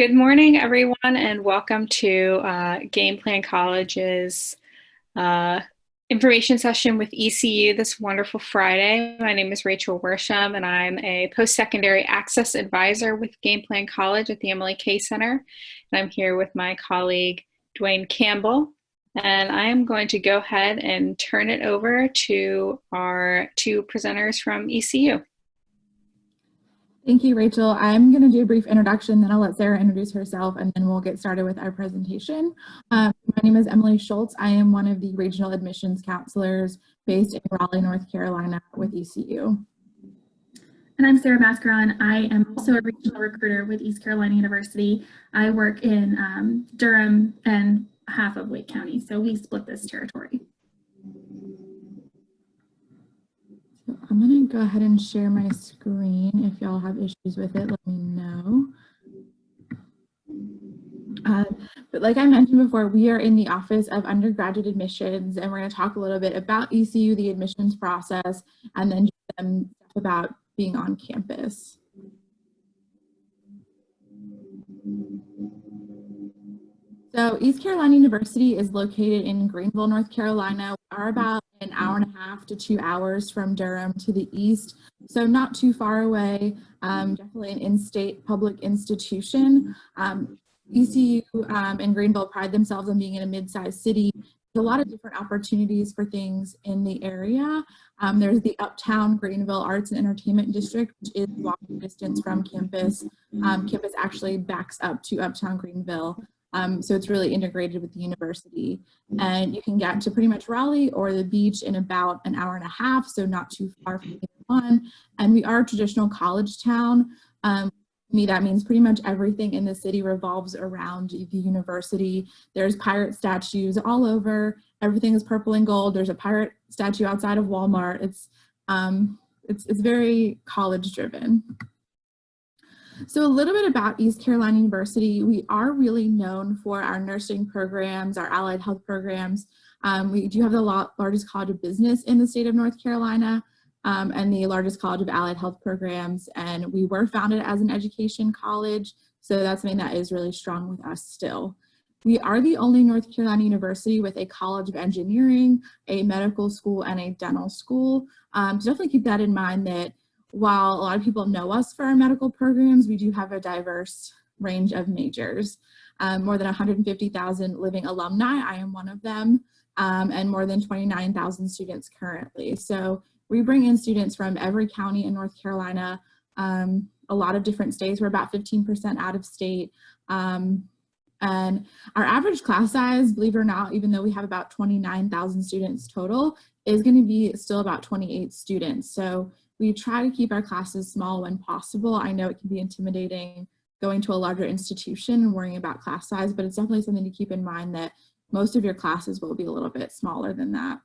Good morning, everyone, and welcome to Game Plan College's uh, information session with ECU this wonderful Friday. My name is Rachel Worsham, and I'm a post-secondary access advisor with Game Plan College at the Emily K Center. And I'm here with my colleague, Dwayne Campbell. And I am going to go ahead and turn it over to our two presenters from ECU. Thank you, Rachel. I'm going to do a brief introduction, then I'll let Sarah introduce herself, and then we'll get started with our presentation. My name is Emily Schultz. I am one of the regional admissions counselors based in Raleigh, North Carolina with ECU. And I'm Sarah Mascaron. I am also a regional recruiter with East Carolina University. I work in Durham and half of Wake County, so we split this territory. I'm going to go ahead and share my screen. If y'all have issues with it, let me know. But like I mentioned before, we are in the Office of Undergraduate Admissions, and we're going to talk a little bit about ECU, the admissions process, and then some stuff about being on campus. So East Carolina University is located in Greenville, North Carolina. We are about an hour and a half to 2 hours from Durham to the east, so not too far away, definitely an in-state public institution. ECU and Greenville pride themselves on being in a mid-sized city. There's a lot of different opportunities for things in the area. There's the Uptown Greenville Arts and Entertainment District, which is walking distance from campus. Campus actually backs up to Uptown Greenville. So it's really integrated with the university, and you can get to pretty much Raleigh or the beach in about an hour and a half, so not too far from either one. And we are a traditional college town. To me, that means pretty much everything in the city revolves around the university. There's pirate statues all over. Everything is purple and gold. There's a pirate statue outside of Walmart. It's very college driven. So a little bit about East Carolina University. We are really known for our nursing programs, our allied health programs. We do have the largest college of business in the state of North Carolina, and the largest college of allied health programs. And we were founded as an education college, so that's something that is really strong with us still. We are the only North Carolina university with a college of engineering, a medical school, and a dental school. So definitely keep that in mind, that while a lot of people know us for our medical programs, we do have a diverse range of majors. More than 150,000 living alumni, I am one of them, and more than 29,000 students currently. So we bring in students from every county in North Carolina, a lot of different states. We're about 15% out of state. And our average class size, believe it or not, even though we have about 29,000 students total, is going to be still about 28 students. So we try to keep our classes small when possible. I know it can be intimidating going to a larger institution and worrying about class size, but it's definitely something to keep in mind that most of your classes will be a little bit smaller than that.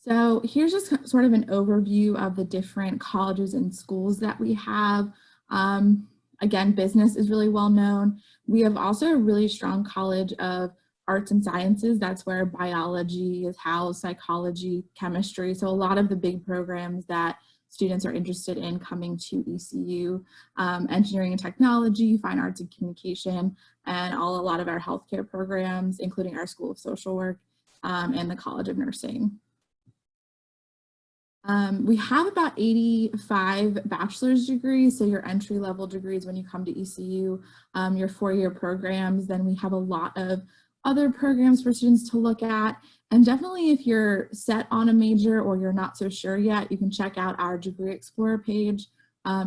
So here's just sort of an overview of the different colleges and schools that we have. Again, business is really well known. We have also a really strong college of arts and sciences. That's where biology is housed, psychology, chemistry. So a lot of the big programs that students are interested in coming to ECU, engineering and technology, fine arts and communication, and a lot of our healthcare programs, including our School of Social Work and the College of Nursing. We have about 85 bachelor's degrees, so your entry-level degrees when you come to ECU, your four-year programs. Then we have a lot of other programs for students to look at. And definitely if you're set on a major or you're not so sure yet, you can check out our Degree Explorer page.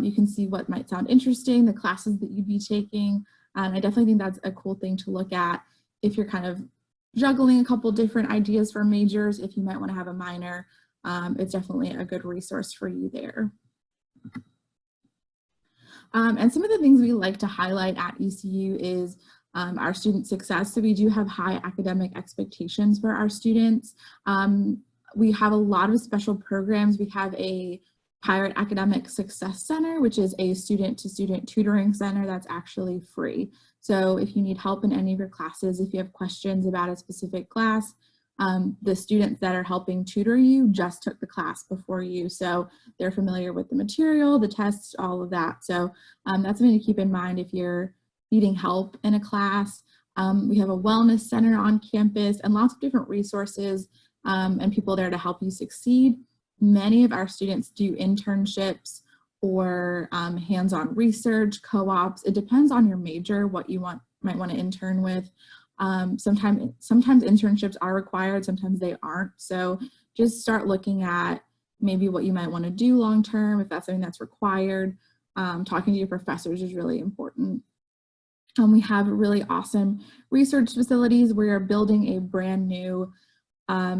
You can see what might sound interesting, the classes that you'd be taking. I definitely think that's a cool thing to look at if you're kind of juggling a couple different ideas for majors, if you might want to have a minor. It's definitely a good resource for you there. And some of the things we like to highlight at ECU is our student success. So we do have high academic expectations for our students. We have a lot of special programs. We have a Pirate Academic Success Center, which is a student-to-student tutoring center that's actually free. So if you need help in any of your classes, if you have questions about a specific class, The students that are helping tutor you just took the class before you, so they're familiar with the material, the tests, all of that. So that's something to keep in mind if you're needing help in a class. We have a wellness center on campus and lots of different resources and people there to help you succeed. Many of our students do internships or hands-on research, co-ops. It depends on your major, what you might want to intern with. Sometimes internships are required, sometimes they aren't. So just start looking at maybe what you might want to do long-term, if that's something that's required. Talking to your professors is really important. We have really awesome research facilities. We are building a brand new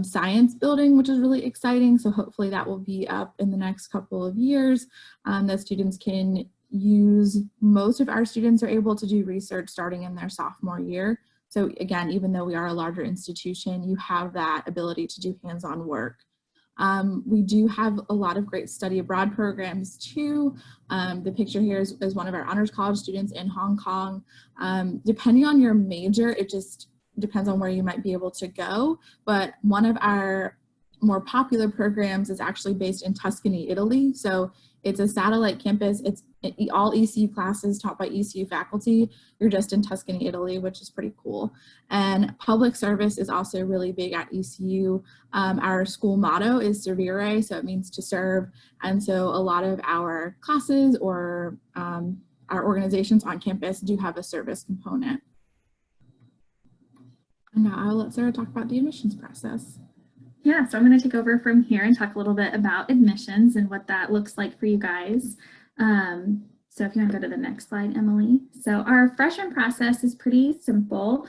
science building, which is really exciting. So hopefully that will be up in the next couple of years that students can use. Most of our students are able to do research starting in their sophomore year. So again, even though we are a larger institution, you have that ability to do hands-on work. We do have a lot of great study abroad programs too. The picture here is one of our honors college students in Hong Kong. Depending on your major, it just depends on where you might be able to go. But one of our more popular programs is actually based in Tuscany, Italy. So it's a satellite campus. It's all ECU classes taught by ECU faculty. You're just in Tuscany, Italy, which is pretty cool. And public service is also really big at ECU. Our school motto is Servire, so it means to serve. And so a lot of our classes or our organizations on campus do have a service component. And now I'll let Sarah talk about the admissions process. Yeah, so I'm going to take over from here and talk a little bit about admissions and what that looks like for you guys. So if you want to go to the next slide, Emily. So our freshman process is pretty simple.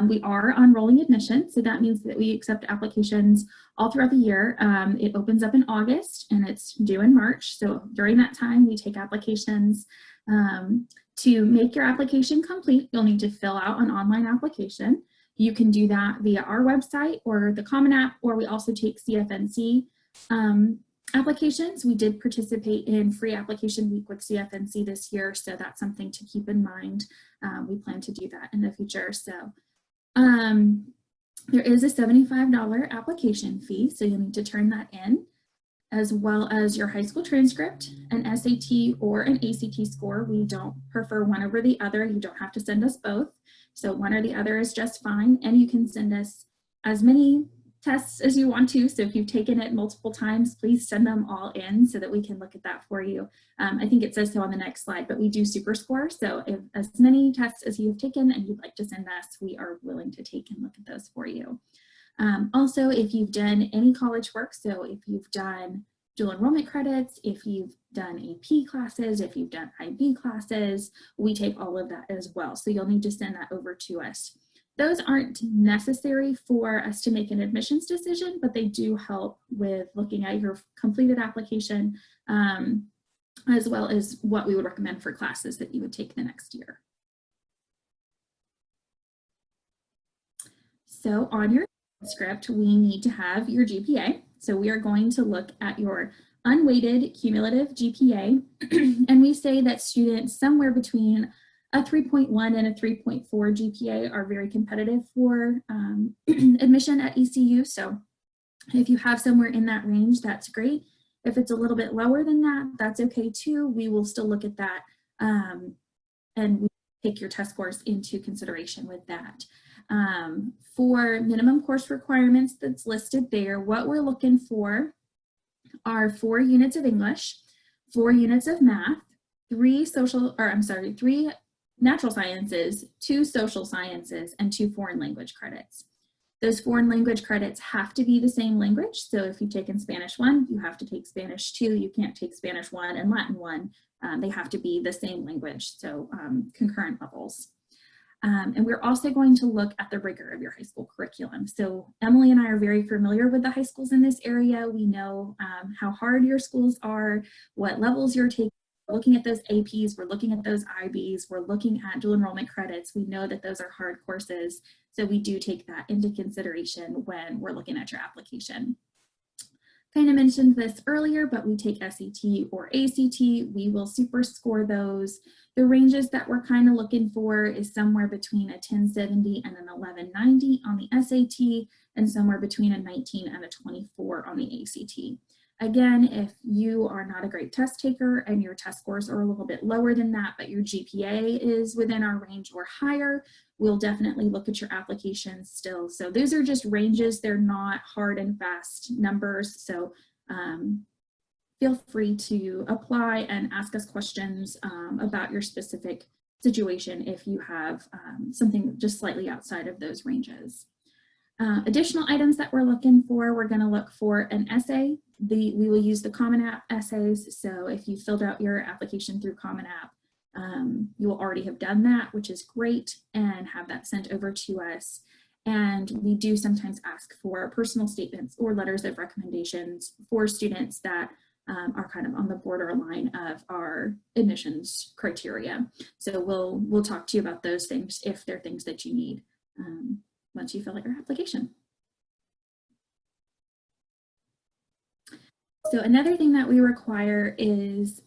We are on rolling admission, so that means that we accept applications all throughout the year. It opens up in August and it's due in March. So during that time, we take applications. To make your application complete, you'll need to fill out an online application. You can do that via our website or the Common App, or we also take CFNC applications. We did participate in free application week with CFNC this year, so that's something to keep in mind. We plan to do that in the future. So there is a $75 application fee, so you'll need to turn that in, as well as your high school transcript, an SAT or an ACT score. We don't prefer one over the other. You don't have to send us both. So one or the other is just fine. And you can send us as many tests as you want to. So if you've taken it multiple times, please send them all in so that we can look at that for you. I think it says so on the next slide, but we do super score. So if as many tests as you've taken and you'd like to send us, we are willing to take and look at those for you. Also, if you've done any college work, so if you've done dual enrollment credits, if you've done AP classes, if you've done IB classes, we take all of that as well. So you'll need to send that over to us. Those aren't necessary for us to make an admissions decision, but they do help with looking at your completed application, as well as what we would recommend for classes that you would take the next year. So on your script, we need to have your GPA. So we are going to look at your unweighted cumulative GPA, and we say that students somewhere between a 3.1 and a 3.4 GPA are very competitive for admission at ECU. So if you have somewhere in that range, that's great. If it's a little bit lower than that, that's okay too. We will still look at that and we take your test scores into consideration with that. For minimum course requirements that's listed there, what we're looking for are 4 units of English, 4 units of math, 3 natural sciences, 2 social sciences, and 2 foreign language credits. Those foreign language credits have to be the same language. So if you've taken Spanish 1, you have to take Spanish 2. You can't take Spanish 1 and Latin 1. They have to be the same language, so concurrent levels. And we're also going to look at the rigor of your high school curriculum. So Emily and I are very familiar with the high schools in this area. We know how hard your schools are, what levels you're taking. We're looking at those APs, we're looking at those IBs, we're looking at dual enrollment credits. We know that those are hard courses. So we do take that into consideration when we're looking at your application. Kind of mentioned this earlier, but we take SAT or ACT. We will super score those. The ranges that we're kind of looking for is somewhere between a 1070 and an 1190 on the SAT, and somewhere between a 19 and a 24 on the ACT. Again, if you are not a great test taker and your test scores are a little bit lower than that, but your GPA is within our range or higher, we'll definitely look at your application still. So those are just ranges. They're not hard and fast numbers. So feel free to apply and ask us questions about your specific situation if you have something just slightly outside of those ranges. Additional items that we're looking for, we're going to look for an essay. We will use the Common App essays. So if you filled out your application through Common App, you will already have done that, which is great, and have that sent over to us. And we do sometimes ask for personal statements or letters of recommendations for students that are kind of on the borderline of our admissions criteria. So we'll talk to you about those things if they're things that you need once you fill out your application. So another thing that we require is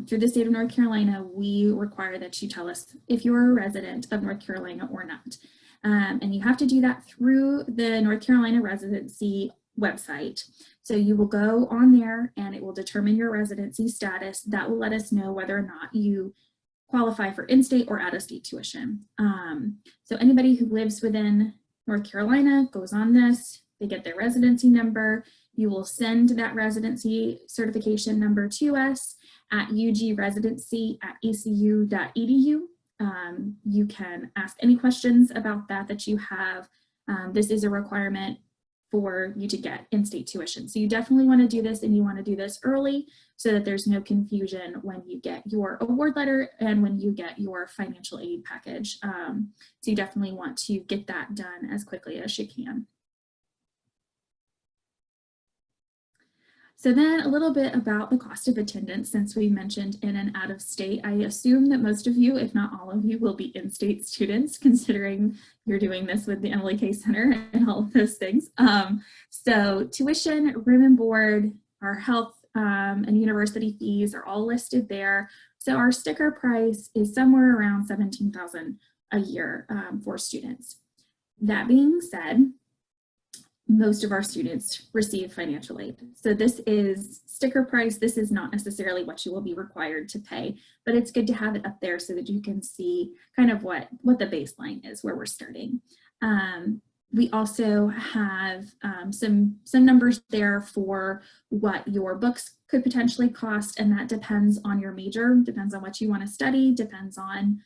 through the state of North Carolina, we require that you tell us if you're a resident of North Carolina or not. And you have to do that through the North Carolina residency website. So you will go on there and it will determine your residency status. That will let us know whether or not you qualify for in-state or out-of-state tuition. So anybody who lives within North Carolina goes on this, they get their residency number. You will send that residency certification number to us at ugresidency@ecu.edu. You can ask any questions about that you have. This is a requirement for you to get in-state tuition. So you definitely want to do this, and you want to do this early so that there's no confusion when you get your award letter and when you get your financial aid package. So you definitely want to get that done as quickly as you can. So then a little bit about the cost of attendance, since we mentioned in and out of state. I assume that most of you, if not all of you, will be in-state students, considering you're doing this with the Emily K Center and all of those things. So tuition, room and board, our health and university fees are all listed there. So our sticker price is somewhere around $17,000 a year for students. That being said, most of our students receive financial aid. So this is sticker price. This is not necessarily what you will be required to pay, but it's good to have it up there so that you can see kind of what the baseline is, where we're starting. We also have some numbers there for what your books could potentially cost, and that depends on your major, depends on what you want to study, depends on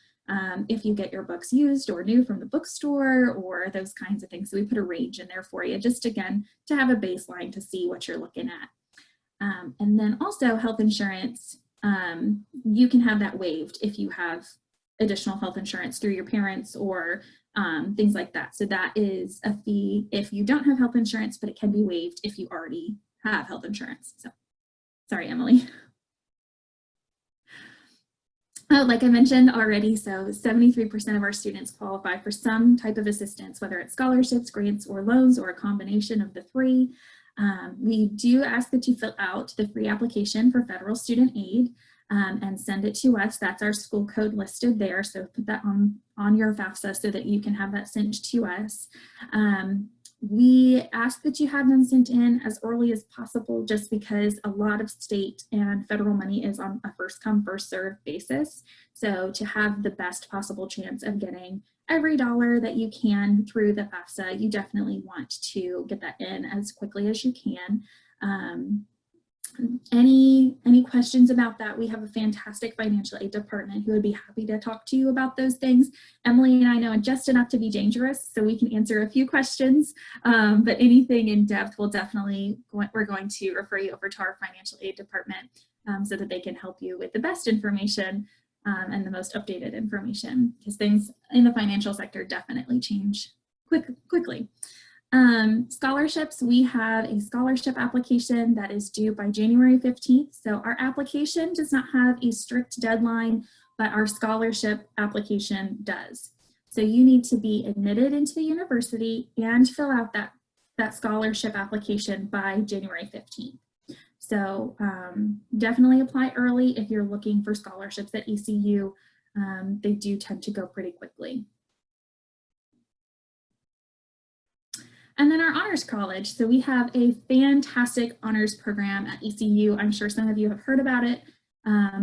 if you get your books used or new from the bookstore or those kinds of things. So we put a range in there for you, just again, to have a baseline to see what you're looking at. And then also health insurance, you can have that waived if you have additional health insurance through your parents or things like that. So that is a fee if you don't have health insurance, but it can be waived if you already have health insurance. So sorry, Emily. Like I mentioned already, so 73% of our students qualify for some type of assistance, whether it's scholarships, grants, or loans, or a combination of the three. We do ask that you fill out the free application for federal student aid and send it to us. That's our school code listed there, so put that on your FAFSA so that you can have that sent to us. We ask that you have them sent in as early as possible, just because a lot of state and federal money is on a first come, first served basis. So to have the best possible chance of getting every dollar that you can through the FAFSA, you definitely want to get that in as quickly as you can. Any questions about that? We have a fantastic financial aid department who would be happy to talk to you about those things. Emily and I know just enough to be dangerous, so we can answer a few questions, but anything in depth, we're going to refer you over to our financial aid department so that they can help you with the best information and the most updated information, because things in the financial sector definitely change quickly. Scholarships, we have a scholarship application that is due by January 15th. So our application does not have a strict deadline, but our scholarship application does. So you need to be admitted into the university and fill out that that scholarship application by January 15th. So definitely apply early if you're looking for scholarships at ECU. They do tend to go pretty quickly. And then our honors college. So we have a fantastic honors program at ECU. I'm sure some of you have heard about it.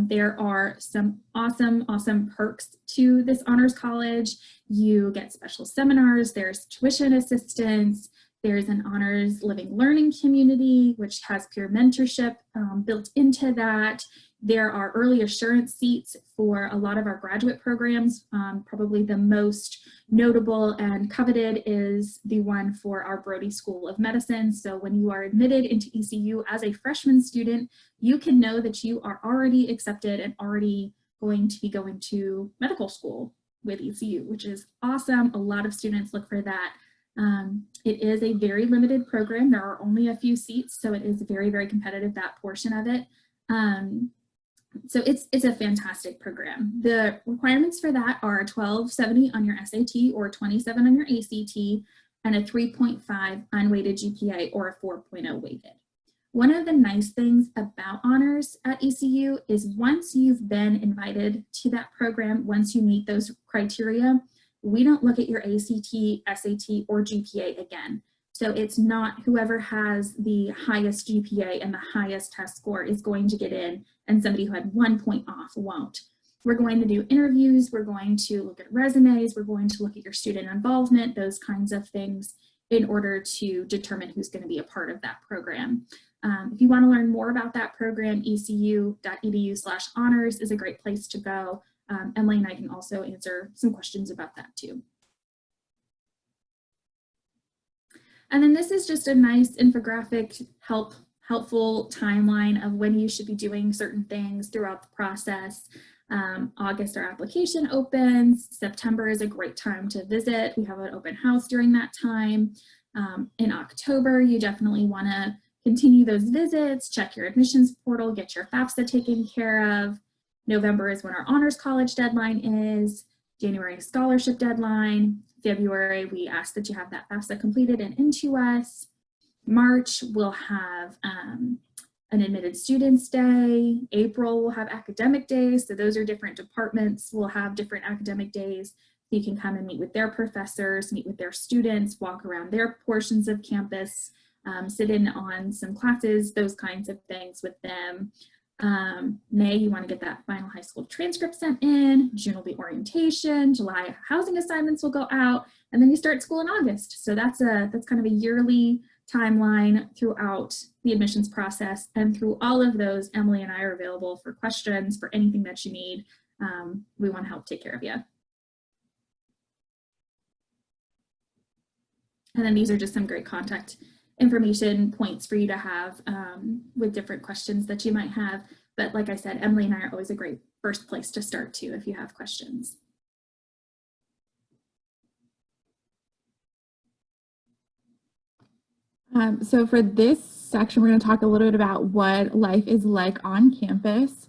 There are some awesome perks to this honors college. You get special seminars, there's tuition assistance, there's an honors living learning community, which has peer mentorship built into that. There are early assurance seats for a lot of our graduate programs. Probably the most notable and coveted is the one for our Brody School of Medicine. So when you are admitted into ECU as a freshman student, you can know that you are already accepted and already going to be going to medical school with ECU, which is awesome. A lot of students look for that. It is a very limited program. There are only a few seats, so it is very competitive, that portion of it. So it's a fantastic program. The requirements for that are 1270 on your SAT or 27 on your ACT and a 3.5 unweighted GPA or a 4.0 weighted. One of the nice things about honors at ECU is once you've been invited to that program, once you meet those criteria, we don't look at your ACT, SAT, or GPA again. So it's not whoever has the highest GPA and the highest test score is going to get in, and somebody who had 1 point off won't. We're going to do interviews, we're going to look at resumes, we're going to look at your student involvement, those kinds of things in order to determine who's going to be a part of that program. If you want to learn more about that program, ecu.edu/honors is a great place to go. Emily and I can also answer some questions about that too. And then this is just a nice infographic, helpful timeline of when you should be doing certain things throughout the process. August, our application opens. September is a great time to visit. We have an open house during that time. In October, you definitely want to continue those visits, check your admissions portal, get your FAFSA taken care of. November is when our honors college deadline is. January scholarship deadline. February, we ask that you have that FAFSA completed and into us. March, we'll have an admitted students day. April, we'll have academic days. So those are different departments will have different academic days. You can come and meet with their professors, meet with their students, walk around their portions of campus, sit in on some classes, those kinds of things with them. May, you want to get that final high school transcript sent in. June will be orientation. July, housing assignments will go out, and then you start school in August. So that's kind of a yearly timeline throughout the admissions process, and through all of those, Emily and I are available for questions, for anything that you need. We want to help take care of you. And then these are just some great contact information points for you to have with different questions that you might have. But like I said, Emily and I are always a great first place to start too if you have questions. So for this section, we're going to talk a little bit about what life is like on campus.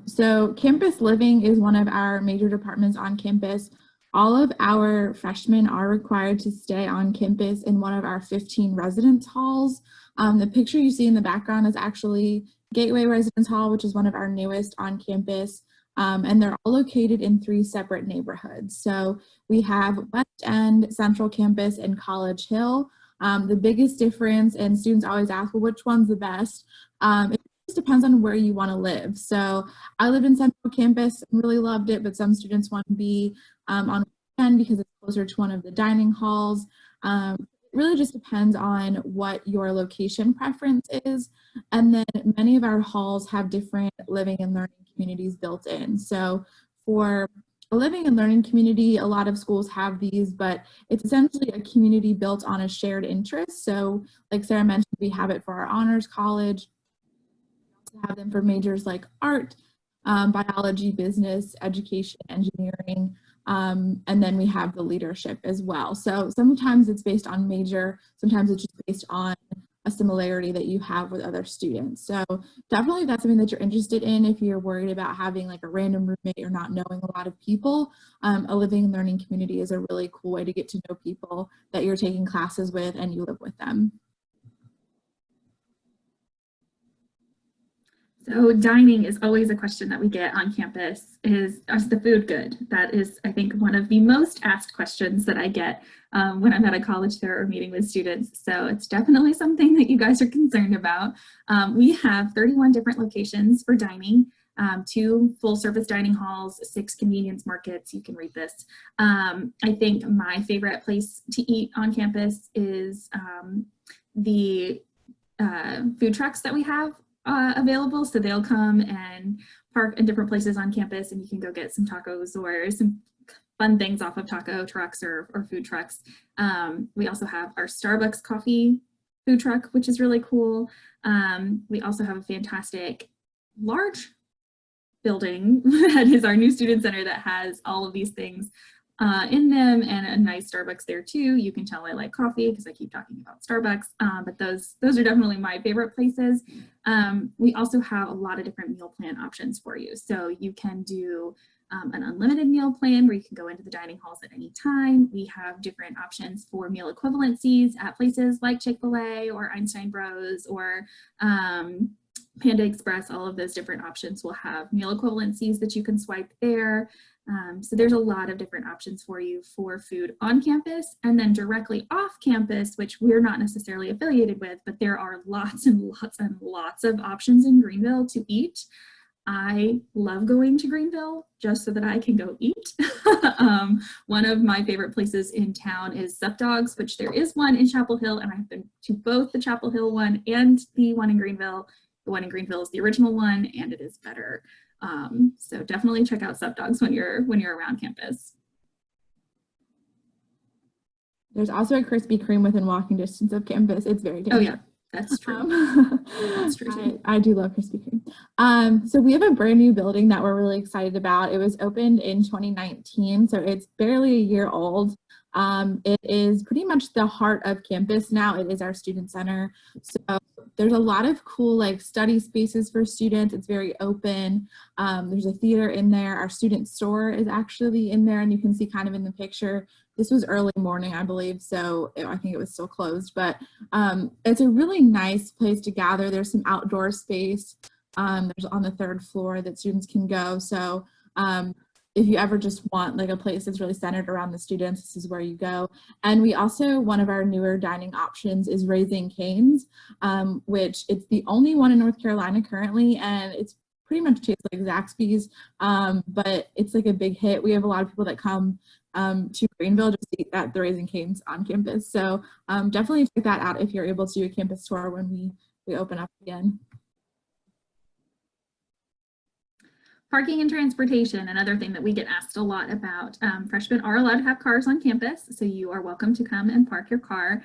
So campus living is one of our major departments on campus. All of our freshmen are required to stay on campus in one of our 15 residence halls. The picture you see in the background is actually Gateway Residence Hall, which is one of our newest on campus. And they're all located in 3 separate neighborhoods. So we have West End, Central Campus, and College Hill. The biggest difference, and students always ask, well, which one's the best? It just depends on where you want to live. So I lived in Central Campus and really loved it, but some students want to be on weekend because it's closer to one of the dining halls. It really just depends on what your location preference is. And then many of our halls have different living and learning communities built in. So for a living and learning community, a lot of schools have these, but it's essentially a community built on a shared interest. So like Sarah mentioned, we have it for our honors college. We also have them for majors like art, biology, business, education, engineering, and then we have the leadership as well. So sometimes it's based on major, sometimes it's just based on a similarity that you have with other students. So definitely that's something that you're interested in. If you're worried about having like a random roommate or not knowing a lot of people, a living and learning community is a really cool way to get to know people that you're taking classes with and you live with them. So dining is always a question that we get on campus. Is the food good? That is, I think, one of the most asked questions that I get when I'm at a college fair or meeting with students. So it's definitely something that you guys are concerned about. We have 31 different locations for dining, 2 full service dining halls, 6 convenience markets. You can read this. I think my favorite place to eat on campus is the food trucks that we have available. So they'll come and park in different places on campus and you can go get some tacos or some fun things off of taco trucks or food trucks. We also have our Starbucks coffee food truck, which is really cool. We also have a fantastic large building that is our new student center that has all of these things in them, and a nice Starbucks there too. You can tell I like coffee because I keep talking about Starbucks, but those are definitely my favorite places. We also have a lot of different meal plan options for you. So you can do an unlimited meal plan where you can go into the dining halls at any time. We have different options for meal equivalencies at places like Chick-fil-A or Einstein Bros or Panda Express. All of those different options will have meal equivalencies that you can swipe there. So there's a lot of different options for you for food on campus, and then directly off campus, which we're not necessarily affiliated with, but there are lots and lots and lots of options in Greenville to eat. I love going to Greenville just so that I can go eat. One of my favorite places in town is Sup Dogs, which there is one in Chapel Hill, and I've been to both the Chapel Hill one and the one in Greenville. The one in Greenville is the original one, and it is better. So definitely check out Sup Dogs when you're around campus. There's also a Krispy Kreme within walking distance of campus. It's very tasty. Oh yeah, that's true. That's true too. I do love Krispy Kreme. So we have a brand new building that we're really excited about. It was opened in 2019, so it's barely a year old. It is pretty much the heart of campus now. It is our student center. So there's a lot of cool like study spaces for students. It's very open. There's a theater in there. Our student store is actually in there, and you can see kind of in the picture. This was early morning, I believe, so I think it was still closed, but it's a really nice place to gather. There's some outdoor space. There's on the 3rd floor that students can go. So if you ever just want like a place that's really centered around the students, this is where you go. And we also, one of our newer dining options is Raising Cane's, which it's the only one in North Carolina currently, and it's pretty much tastes like Zaxby's, but it's like a big hit. We have a lot of people that come to Greenville just to eat at the Raising Cane's on campus. So definitely check that out if you're able to do a campus tour when we open up again. Parking and transportation, another thing that we get asked a lot about. Freshmen are allowed to have cars on campus, so you are welcome to come and park your car.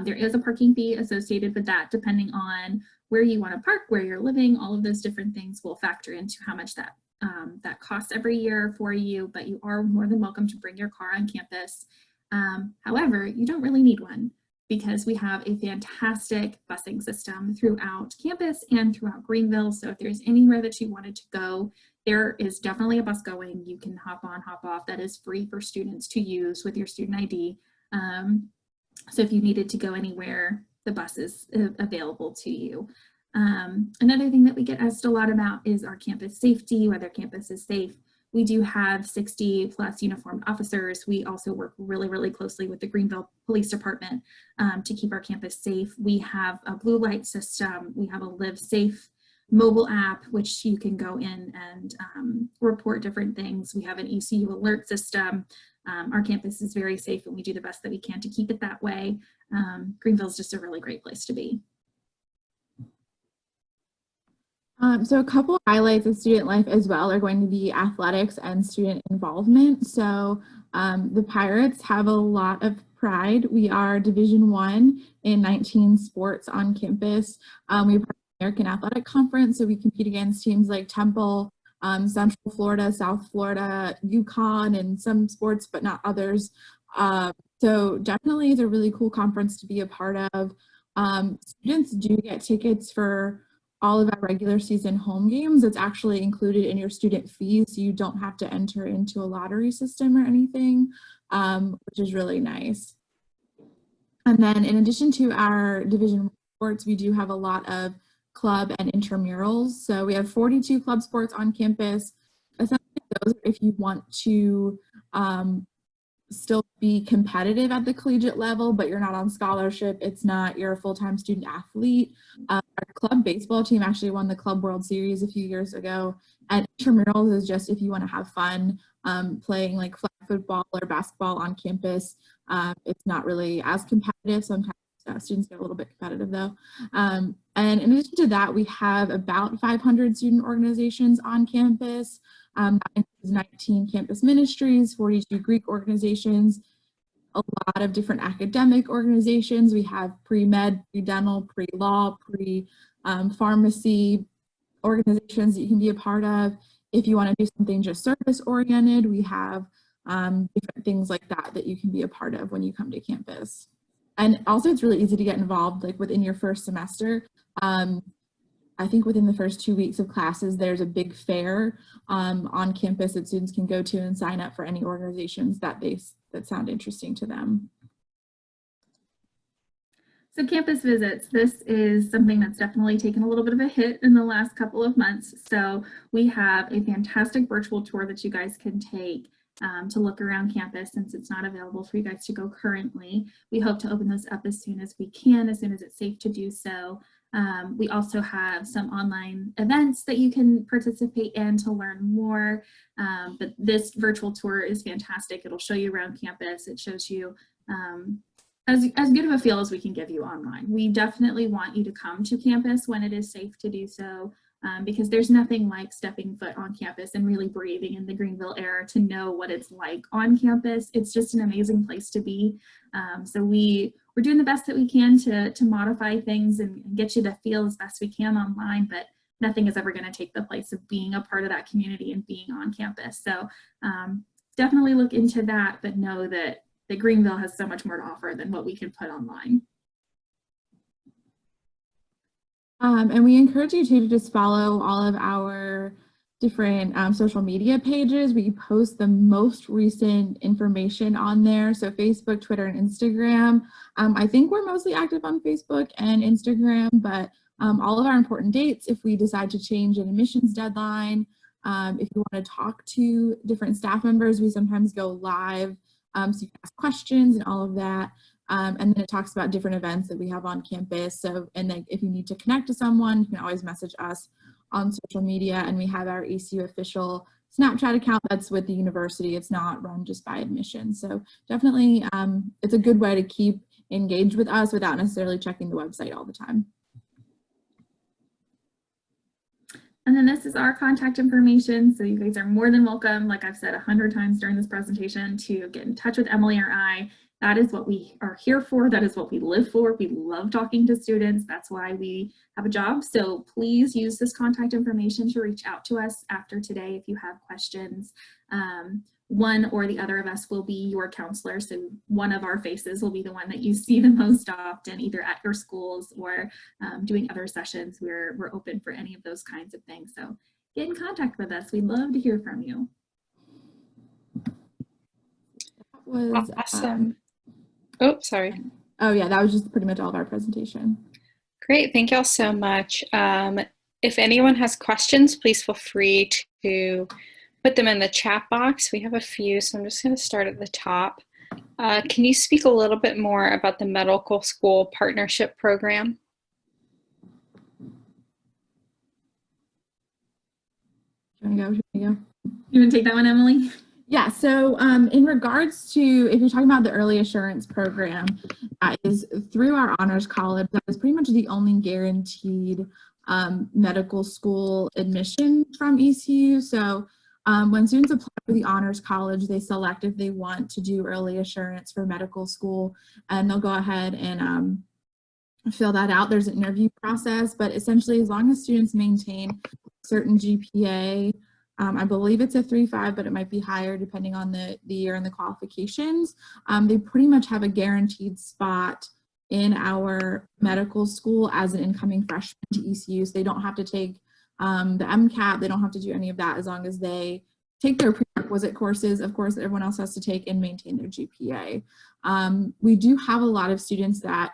There is a parking fee associated with that, depending on where you want to park, where you're living. All of those different things will factor into how much that costs every year for you, but you are more than welcome to bring your car on campus. However, you don't really need one because we have a fantastic busing system throughout campus and throughout Greenville. So if there's anywhere that you wanted to go, there is definitely a bus going. You can hop on, hop off. That is free for students to use with your student ID. So if you needed to go anywhere, the bus is available to you. Another thing that we get asked a lot about is our campus safety, whether campus is safe. We do have 60 plus uniformed officers. We also work really, really closely with the Greenville Police Department to keep our campus safe. We have a blue light system. We have a Live Safe mobile app, which you can go in and report different things. We have an ECU alert system. Our campus is very safe and we do the best that we can to keep it that way. Greenville is just a really great place to be. So a couple of highlights of student life as well are going to be athletics and student involvement. So the Pirates have a lot of pride. We are Division I in 19 sports on campus. We have American Athletic Conference, so we compete against teams like Temple, Central Florida, South Florida, UConn, and some sports, but not others. So definitely it's a really cool conference to be a part of. Students do get tickets for all of our regular season home games. It's actually included in your student fees, so you don't have to enter into a lottery system or anything, which is really nice. And then in addition to our division sports, we do have a lot of club and intramurals. So we have 42 club sports on campus. Essentially, those are if you want to still be competitive at the collegiate level, but you're not on scholarship. It's not, you're a full-time student athlete. Our club baseball team actually won the Club World Series a few years ago. And intramurals is just if you want to have fun playing like flag football or basketball on campus. It's not really as competitive. Sometimes students get a little bit competitive though. And in addition to that, we have about 500 student organizations on campus. That includes 19 campus ministries, 42 Greek organizations, a lot of different academic organizations. We have pre-med, pre-dental, pre-law, pre-pharmacy organizations that you can be a part of. If you want to do something just service-oriented, we have different things like that that you can be a part of when you come to campus. And also it's really easy to get involved like within your first semester. I think within the first 2 weeks of classes, there's a big fair on campus that students can go to and sign up for any organizations that sound interesting to them. So campus visits, this is something that's definitely taken a little bit of a hit in the last couple of months. So we have a fantastic virtual tour that you guys can take to look around campus since it's not available for you guys to go currently. We hope to open those up as soon as we can, as soon as it's safe to do so. We also have some online events that you can participate in to learn more. But this virtual tour is fantastic. It'll show you around campus. It shows you as good of a feel as we can give you online. We definitely want you to come to campus when it is safe to do so, because there's nothing like stepping foot on campus and really breathing in the Greenville air to know what it's like on campus. It's just an amazing place to be. So we're doing the best that we can to modify things and get you the feel as best we can online, but nothing is ever going to take the place of being a part of that community and being on campus. So definitely look into that, but know that Greenville has so much more to offer than what we can put online. And we encourage you to just follow all of our different social media pages. We post the most recent information on there. So Facebook, Twitter, and Instagram. I think we're mostly active on Facebook and Instagram, but all of our important dates, if we decide to change an admissions deadline, if you want to talk to different staff members, we sometimes go live. So you can ask questions and all of that. And then it talks about different events that we have on campus. So, and then if you need to connect to someone, you can always message us on social media. And we have our ECU official Snapchat account that's with the university. It's not run just by admission. So definitely, it's a good way to keep engaged with us without necessarily checking the website all the time. And then this is our contact information. So you guys are more than welcome, like I've said 100 times during this presentation, to get in touch with Emily or I. That is what we are here for. That is what we live for. We love talking to students. That's why we have a job. So please use this contact information to reach out to us after today if you have questions. One or the other of us will be your counselor. So one of our faces will be the one that you see the most often, either at your schools or doing other sessions. We're open for any of those kinds of things. So get in contact with us. We'd love to hear from you. That was awesome. Oh, sorry. Oh yeah, that was just pretty much all of our presentation. Great, thank y'all so much. If anyone has questions, please feel free to put them in the chat box. We have a few, so I'm just going to start at the top. Can you speak a little bit more about the medical school partnership program? You want to go? You want to take that one, Emily? Yeah, so in regards to, if you're talking about the early assurance program, that is through our honors college. That is pretty much the only guaranteed medical school admission from ECU. So when students apply for the honors college, they select if they want to do early assurance for medical school, and they'll go ahead and fill that out. There's an interview process, but essentially as long as students maintain a certain GPA, I believe it's a 3.5, but it might be higher depending on the year and the qualifications. They pretty much have a guaranteed spot in our medical school as an incoming freshman to ECU. So they don't have to take the MCAT. They don't have to do any of that as long as they take their prerequisite courses, of course, that everyone else has to take, and maintain their GPA. We do have a lot of students that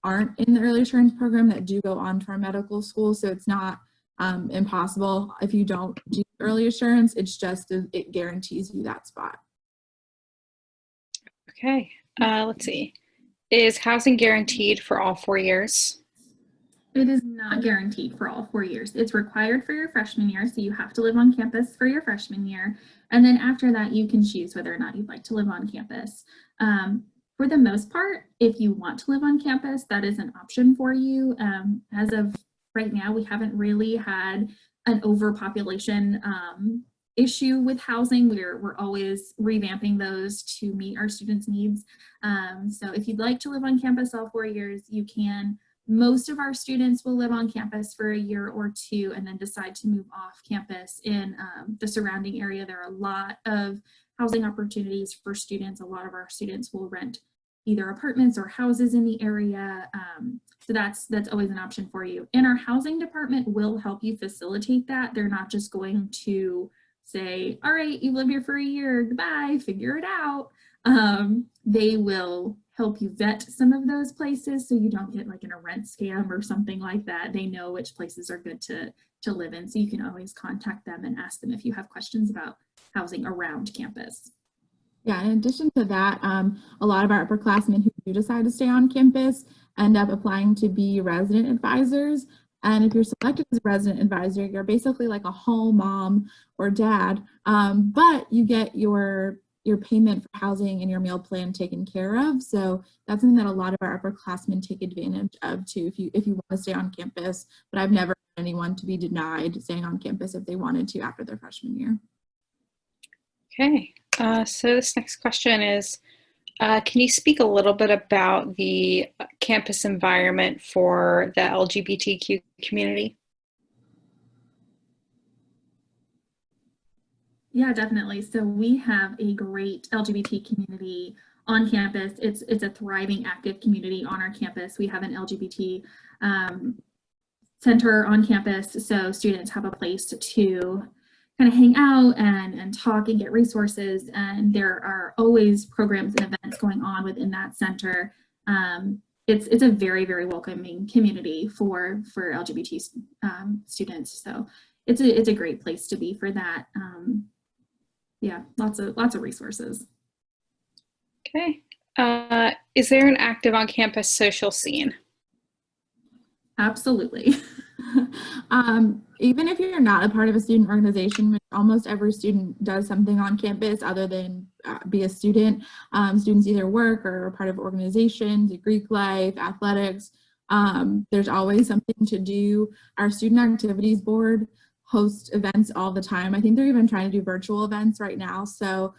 aren't in the early assurance program that do go on to our medical school. So it's not impossible if you don't do early assurance. It's just it guarantees you that spot. Okay, let's see. Is housing guaranteed for all 4 years? It is not guaranteed for all 4 years. It's required for your freshman year, so you have to live on campus for your freshman year. And then after that, you can choose whether or not you'd like to live on campus. For the most part, if you want to live on campus, that is an option for you. As of right now, we haven't really had an overpopulation issue with housing. We're always revamping those to meet our students' needs. So if you'd like to live on campus all 4 years, you can. Most of our students will live on campus for a year or two and then decide to move off campus in the surrounding area. There are a lot of housing opportunities for students. A lot of our students will rent either apartments or houses in the area. So that's always an option for you. And our housing department will help you facilitate that. They're not just going to say, all right, you live here for a year, goodbye, figure it out. They will help you vet some of those places so you don't get like in a rent scam or something like that. They know which places are good to live in. So you can always contact them and ask them if you have questions about housing around campus. Yeah, in addition to that, a lot of our upperclassmen who do decide to stay on campus end up applying to be resident advisors. And if you're selected as a resident advisor, you're basically like a home mom or dad, but you get your payment for housing and your meal plan taken care of. So that's something that a lot of our upperclassmen take advantage of too, if you want to stay on campus. But I've never had anyone to be denied staying on campus if they wanted to after their freshman year. Okay, so this next question is, can you speak a little bit about the campus environment for the LGBTQ community? Yeah, definitely. So we have a great LGBT community on campus. It's a thriving, active community on our campus. We have an LGBT center on campus, so students have a place to kind of hang out and talk and get resources. And there are always programs and events going on within that center. It's a very, very welcoming community for LGBT students. So it's a great place to be for that. Yeah, lots of resources. Okay. Is there an active on-campus social scene? Absolutely. Even if you're not a part of a student organization, almost every student does something on campus other than be a student. Students either work or are part of organizations, Greek life, athletics. There's always something to do. Our student activities board hosts events all the time. I think they're even trying to do virtual events right now. So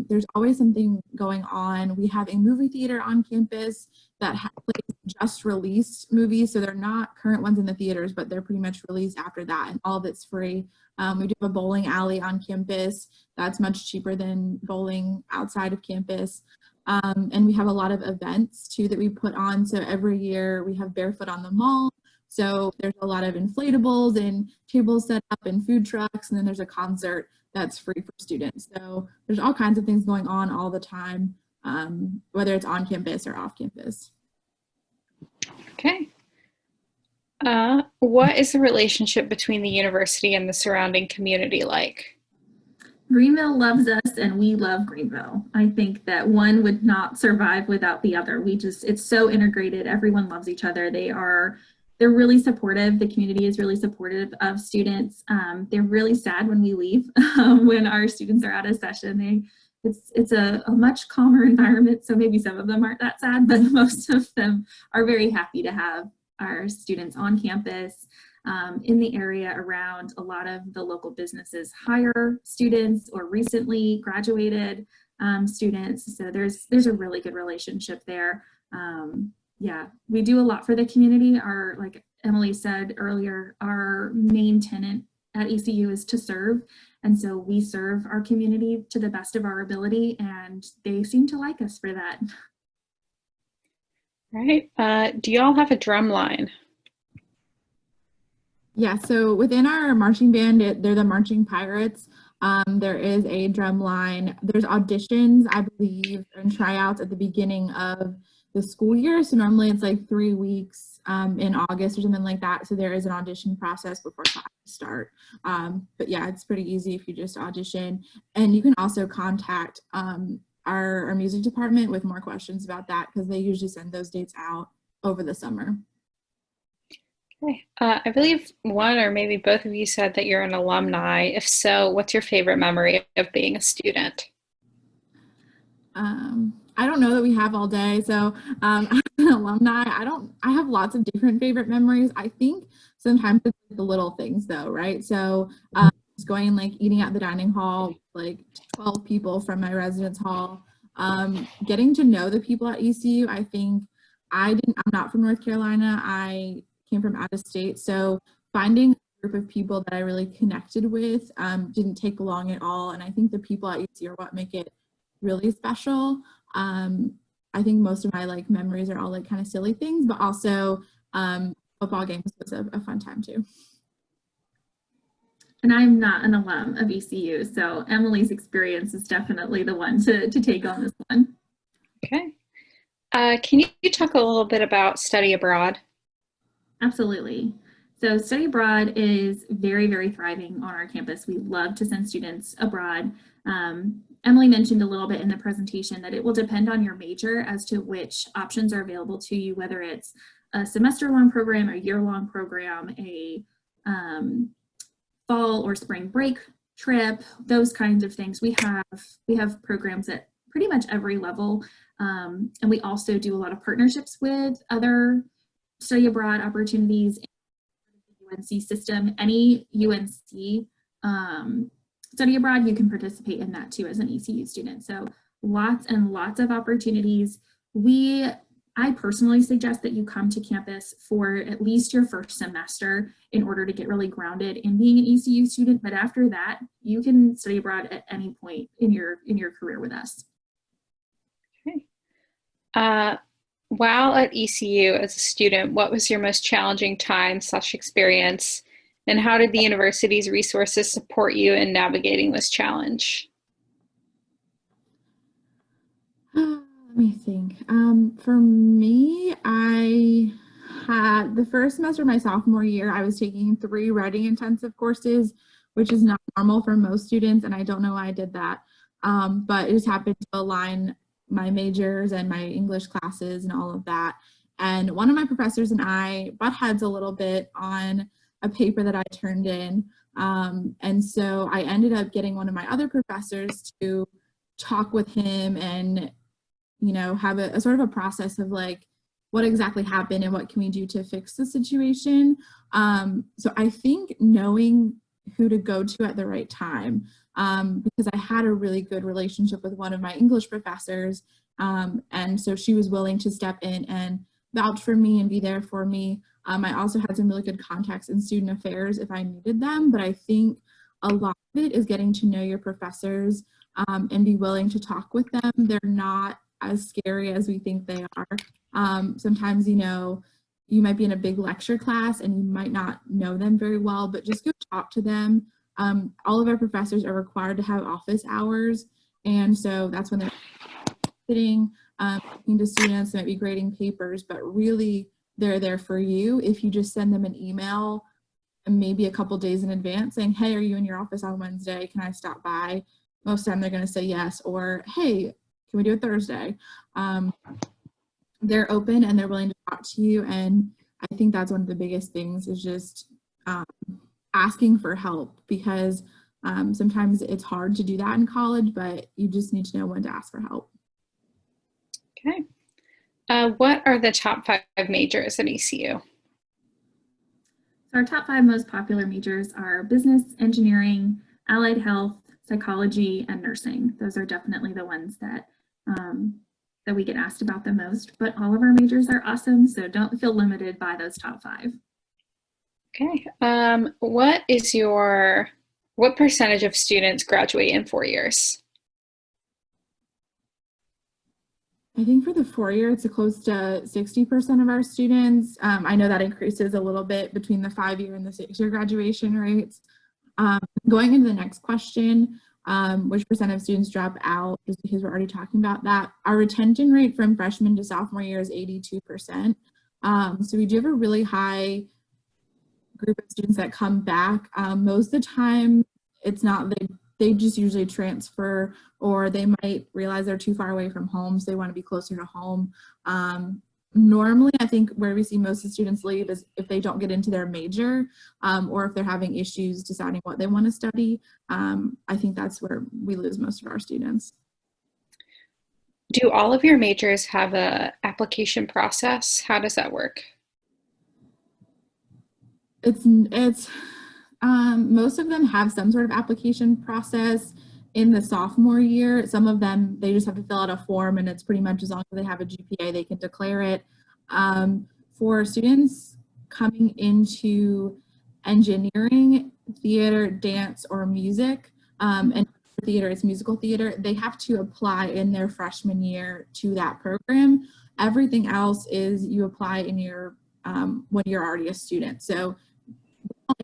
there's always something going on. We have a movie theater on campus that plays just released movies. So they're not current ones in the theaters, but they're pretty much released after that, and all of it's free. We do have a bowling alley on campus. That's much cheaper than bowling outside of campus. And we have a lot of events too that we put on. So every year we have Barefoot on the Mall. So there's a lot of inflatables and tables set up and food trucks, and then there's a concert that's free for students. So there's all kinds of things going on all the time, whether it's on campus or off campus. Okay. What is the relationship between the university and the surrounding community like? Greenville loves us and we love Greenville. I think that one would not survive without the other. It's so integrated. Everyone loves each other. They're really supportive. The community is really supportive of students. They're really sad when we leave, when our students are out of session. It's a much calmer environment, so maybe some of them aren't that sad, but most of them are very happy to have our students on campus. In the area around, a lot of the local businesses hire students or recently graduated students, so there's a really good relationship there. Yeah, we do a lot for the community. Like Emily said earlier, our main tenet at ECU is to serve. And so we serve our community to the best of our ability, and they seem to like us for that. Right. Do y'all have a drum line? Yeah, so within our marching band, they're the Marching Pirates. There is a drum line. There's auditions, I believe, and tryouts at the beginning of the school year. So normally it's like 3 weeks in August or something like that. So there is an audition process before classes start. But yeah, it's pretty easy if you just audition. And you can also contact our music department with more questions about that because they usually send those dates out over the summer. Okay. I believe one or maybe both of you said that you're an alumni. If so, what's your favorite memory of being a student? I don't know that we have all day. So as an alumni, I have lots of different favorite memories. I think sometimes it's the little things though, right? So just going like eating at the dining hall, like 12 people from my residence hall, getting to know the people at ECU. I think I'm not from North Carolina. I came from out of state. So finding a group of people that I really connected with didn't take long at all. And I think the people at ECU are what make it really special. I think most of my like memories are all like kind of silly things, but also football games was a fun time too. And I'm not an alum of ECU, so Emily's experience is definitely the one to take on this one. Okay. Can you talk a little bit about study abroad? Absolutely. So study abroad is very, very thriving on our campus. We love to send students abroad. Emily mentioned a little bit in the presentation that it will depend on your major as to which options are available to you, whether it's a semester-long program, a year-long program, a fall or spring break trip, those kinds of things. We have programs at pretty much every level, and we also do a lot of partnerships with other study abroad opportunities in the UNC system. Any UNC study abroad, you can participate in that too as an ECU student. So lots and lots of opportunities. I personally suggest that you come to campus for at least your first semester in order to get really grounded in being an ECU student. But after that, you can study abroad at any point in your career with us. Okay. While at ECU as a student, what was your most challenging time/experience, and how did the university's resources support you in navigating this challenge? Let me think. For me, I had the first semester of my sophomore year, I was taking 3 writing intensive courses, which is not normal for most students, and I don't know why I did that. But it just happened to align my majors and my English classes and all of that. And one of my professors and I butt heads a little bit on a paper that I turned in. And so I ended up getting one of my other professors to talk with him and have a sort of a process of like what exactly happened and what can we do to fix the situation. So I think knowing who to go to at the right time, because I had a really good relationship with one of my English professors, and so she was willing to step in and vouch for me and be there for me. I also had some really good contacts in student affairs if I needed them, but I think a lot of it is getting to know your professors and be willing to talk with them. They're not as scary as we think they are. Sometimes, you might be in a big lecture class and you might not know them very well, but just go talk to them. All of our professors are required to have office hours. And so that's when they're sitting, talking to students, they might be grading papers, but really they're there for you. If you just send them an email and maybe a couple days in advance saying, hey, are you in your office on Wednesday? Can I stop by? Most of the time they're going to say yes, or hey, can we do it Thursday? They're open and they're willing to talk to you. And I think that's one of the biggest things is just asking for help, because sometimes it's hard to do that in college, but you just need to know when to ask for help. Okay. What are the top 5 majors at ECU? So our top 5 most popular majors are business, engineering, allied health, psychology, and nursing. Those are definitely the ones that we get asked about the most, but all of our majors are awesome, so don't feel limited by those top 5. Okay. What percentage of students graduate in 4 years? I think for the 4-year, it's close to 60% of our students. I know that increases a little bit between the 5-year and the 6-year graduation rates. Going into the next question, which percent of students drop out, just because we're already talking about that. Our retention rate from freshman to sophomore year is 82%. So we do have a really high group of students that come back. Most of the time, it's not, they just usually transfer, or they might realize they're too far away from home, so they want to be closer to home. Normally, I think where we see most of the students leave is if they don't get into their major, or if they're having issues deciding what they want to study. I think that's where we lose most of our students. Do all of your majors have a application process? How does that work? It's most of them have some sort of application process in the sophomore year. Some of them, they just have to fill out a form, and it's pretty much as long as they have a GPA, they can declare it. For students coming into engineering, theater, dance, or music, and theater is musical theater, they have to apply in their freshman year to that program. Everything else is you apply in your when you're already a student. So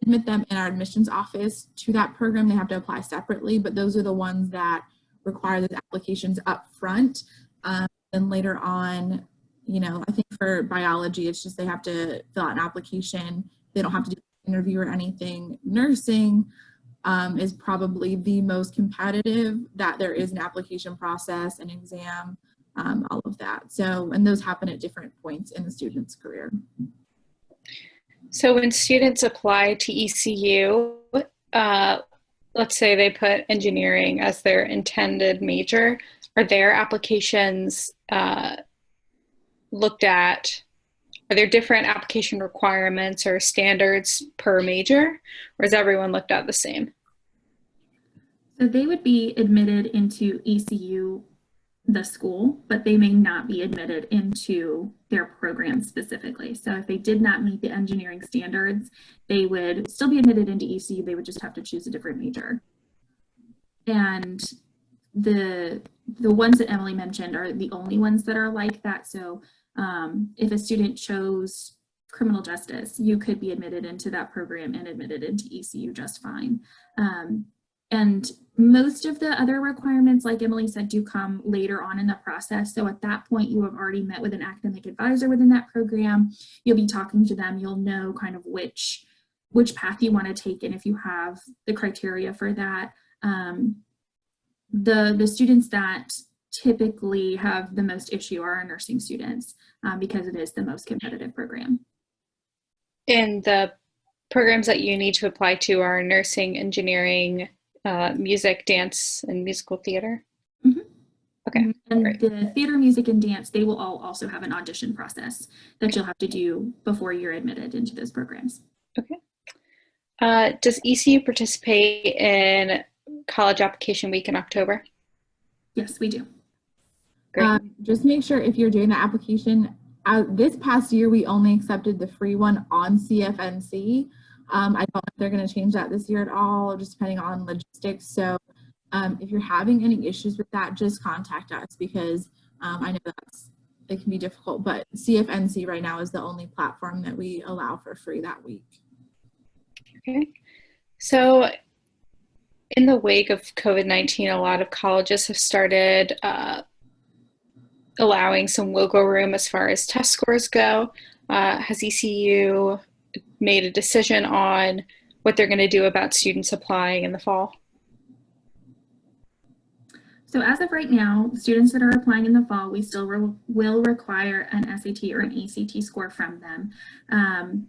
admit them in our admissions office to that program. They have to apply separately, but those are the ones that require those applications up front. And later on, you know, I think for biology, it's just they have to fill out an application. They don't have to do an interview or anything. Nursing is probably the most competitive, that there is an application process, an exam, all of that. So, and those happen at different points in the student's career. So when students apply to ECU, let's say they put engineering as their intended major, are their applications looked at? Are there different application requirements or standards per major, or is everyone looked at the same? So they would be admitted into ECU, the school, but they may not be admitted into their program specifically. So if they did not meet the engineering standards, they would still be admitted into ECU. They would just have to choose a different major. And the ones that Emily mentioned are the only ones that are like that. So if a student chose criminal justice, you could be admitted into that program and admitted into ECU just fine. And most of the other requirements, like Emily said, do come later on in the process. So at that point, you have already met with an academic advisor within that program. You'll be talking to them. You'll know kind of which path you want to take, and if you have the criteria for that. The students that typically have the most issue are our nursing students, because it is the most competitive program. And the programs that you need to apply to are nursing, engineering, music, dance, and musical theater? Mm-hmm. Okay. And great. the theater, music, and dance, they will all also have an audition process that you'll have to do before you're admitted into those programs. Okay. Does ECU participate in college application week in October? Yes, we do. Great. Just make sure if you're doing the application, this past year, we only accepted the free one on CFNC. I don't know if they're going to change that this year at all, just depending on logistics. So if you're having any issues with that, just contact us, because I know it can be difficult, but CFNC right now is the only platform that we allow for free that week. Okay. So in the wake of COVID-19, a lot of colleges have started allowing some wiggle room as far as test scores go. Has ECU made a decision on what they're going to do about students applying in the fall? So as of right now, students that are applying in the fall, we still will require an SAT or an ACT score from them,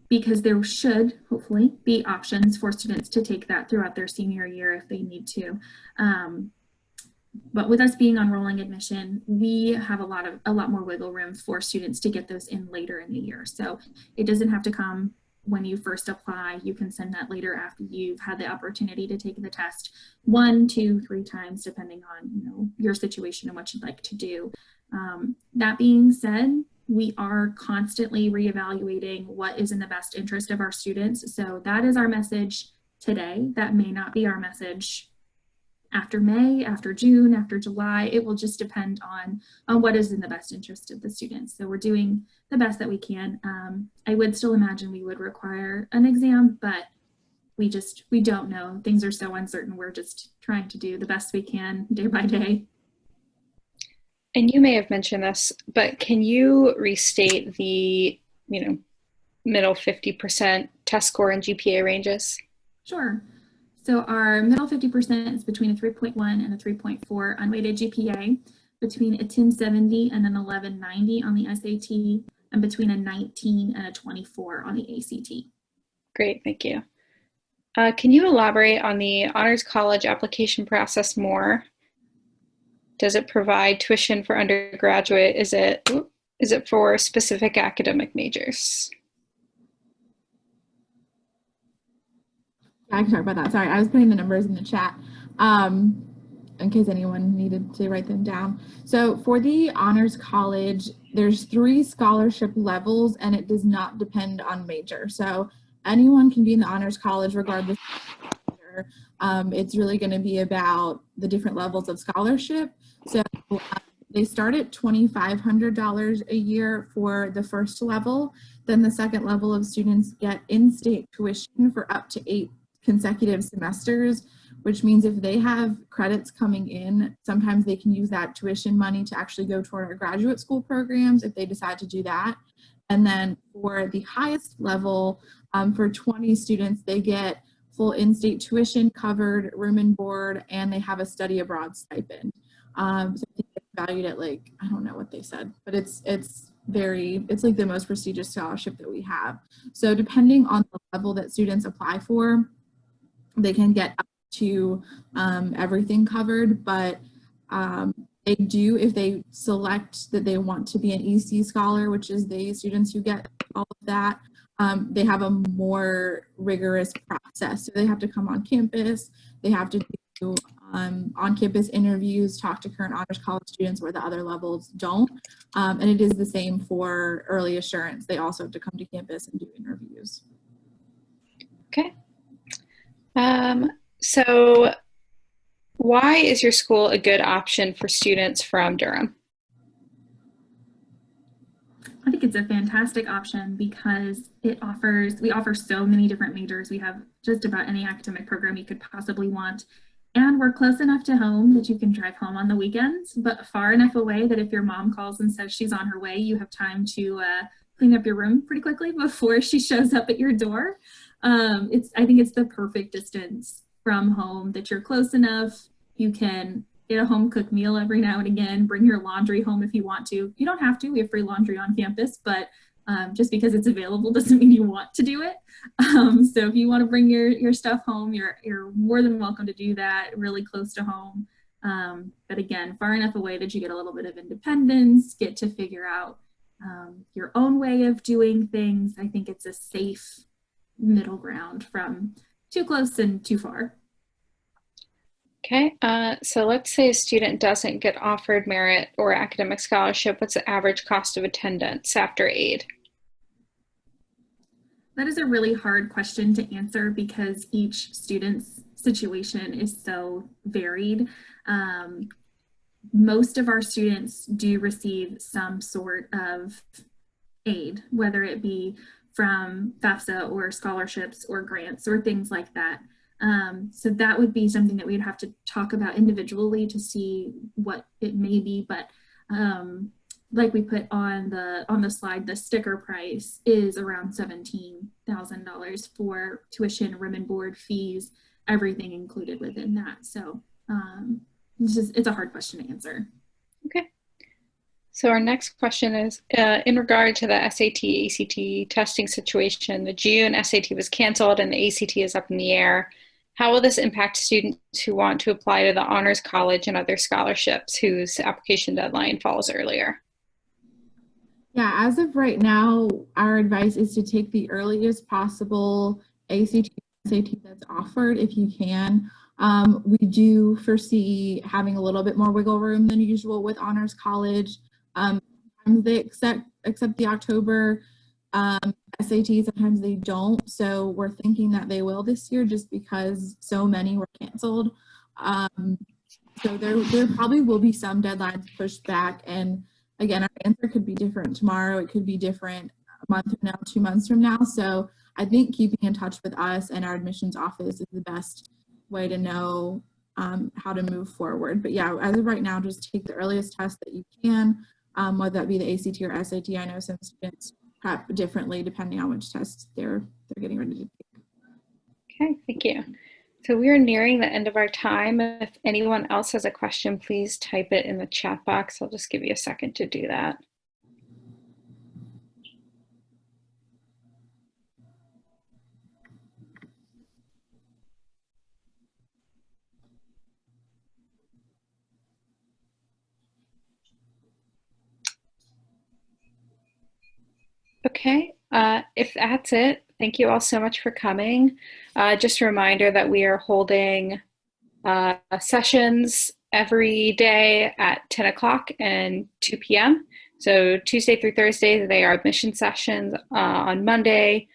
because there should hopefully be options for students to take that throughout their senior year if they need to. But with us being on rolling admission, we have a lot more wiggle room for students to get those in later in the year. So it doesn't have to come when you first apply. You can send that later after you've had the opportunity to take the test 1, 2, 3 times, depending on your situation and what you'd like to do. That being said, we are constantly reevaluating what is in the best interest of our students. So that is our message today. That may not be our message after May, after June, after July. It will just depend on what is in the best interest of the students. So we're doing the best that we can. I would still imagine we would require an exam, but we don't know. Things are so uncertain. We're just trying to do the best we can day by day. And you may have mentioned this, but can you restate the, middle 50% test score and GPA ranges? Sure. So our middle 50% is between a 3.1 and a 3.4 unweighted GPA, between a 1070 and an 1190 on the SAT, and between a 19 and a 24 on the ACT. Great, thank you. Can you elaborate on the Honors College application process more? Does it provide tuition for undergraduate? Is it for specific academic majors? I can talk about that. Sorry, I was putting the numbers in the chat in case anyone needed to write them down. So for the Honors College, there's 3 scholarship levels, and it does not depend on major. So anyone can be in the Honors College regardless of major. It's really going to be about the different levels of scholarship. So they start at $2,500 a year for the first level. Then the second level of students get in-state tuition for up to 8 consecutive semesters, which means if they have credits coming in, sometimes they can use that tuition money to actually go toward our graduate school programs if they decide to do that. And then for the highest level, for 20 students, they get full in-state tuition covered, room and board, and they have a study abroad stipend. So I think it's valued at, like, I don't know what they said, but it's like the most prestigious scholarship that we have. So depending on the level that students apply for, they can get up to everything covered, but they do, if they select that they want to be an EC scholar, which is the students who get all of that, they have a more rigorous process. So they have to come on campus, they have to do on-campus interviews, talk to current Honors College students where the other levels don't. And it is the same for early assurance. They also have to come to campus and do interviews. Okay. So why is your school a good option for students from Durham? I think it's a fantastic option because we offer so many different majors. We have just about any academic program you could possibly want. And we're close enough to home that you can drive home on the weekends, but far enough away that if your mom calls and says she's on her way, you have time to clean up your room pretty quickly before she shows up at your door. I think it's the perfect distance from home, that you're close enough. You can get a home cooked meal every now and again, bring your laundry home if you want to. You don't have to, we have free laundry on campus, but just because it's available doesn't mean you want to do it. So if you want to bring your stuff home, you're more than welcome to do that, really close to home. But again, far enough away that you get a little bit of independence, get to figure out your own way of doing things. I think it's a safe middle ground from too close and too far. Okay, so let's say a student doesn't get offered merit or academic scholarship. What's the average cost of attendance after aid? That is a really hard question to answer because each student's situation is so varied. Most of our students do receive some sort of aid, whether it be from FAFSA or scholarships or grants or things like that. So that would be something that we'd have to talk about individually to see what it may be, but like we put on the slide, the sticker price is around $17,000 for tuition, room and board, fees, everything included within that. So it's a hard question to answer. Okay. So our next question is, in regard to the SAT, ACT testing situation, the June SAT was canceled and the ACT is up in the air. How will this impact students who want to apply to the Honors College and other scholarships whose application deadline falls earlier? Yeah, as of right now, our advice is to take the earliest possible ACT, SAT that's offered if you can. We do foresee having a little bit more wiggle room than usual with Honors College. Sometimes they accept the October SAT, sometimes they don't. So we're thinking that they will this year just because so many were canceled. So there probably will be some deadlines pushed back. And again, our answer could be different tomorrow. It could be different a month from now, 2 months from now. So I think keeping in touch with us and our admissions office is the best way to know how to move forward. But yeah, as of right now, just take the earliest test that you can, whether that be the ACT or SAT. I know some students prep differently depending on which tests they're getting ready to take. Okay, thank you. So we are nearing the end of our time. If anyone else has a question, please type it in the chat box. I'll just give you a second to do that. Okay, if that's it, thank you all so much for coming. Just a reminder that we are holding sessions every day at 10 o'clock and 2 p.m. So Tuesday through Thursday, they are admission sessions. On Monday,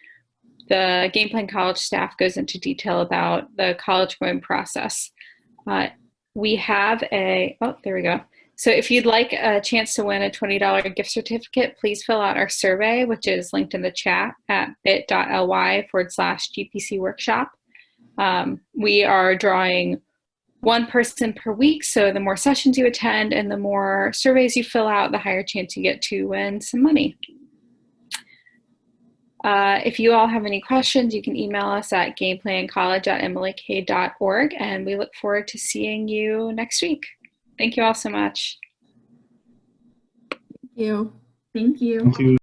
the Game Plan College staff goes into detail about the college going process. We have there we go. So if you'd like a chance to win a $20 gift certificate, please fill out our survey, which is linked in the chat at bit.ly/GPC workshop. We are drawing one person per week, so the more sessions you attend and the more surveys you fill out, the higher chance you get to win some money. If you all have any questions, you can email us at gameplancollege@mlak.org, and we look forward to seeing you next week. Thank you all so much. Thank you. Thank you. Thank you.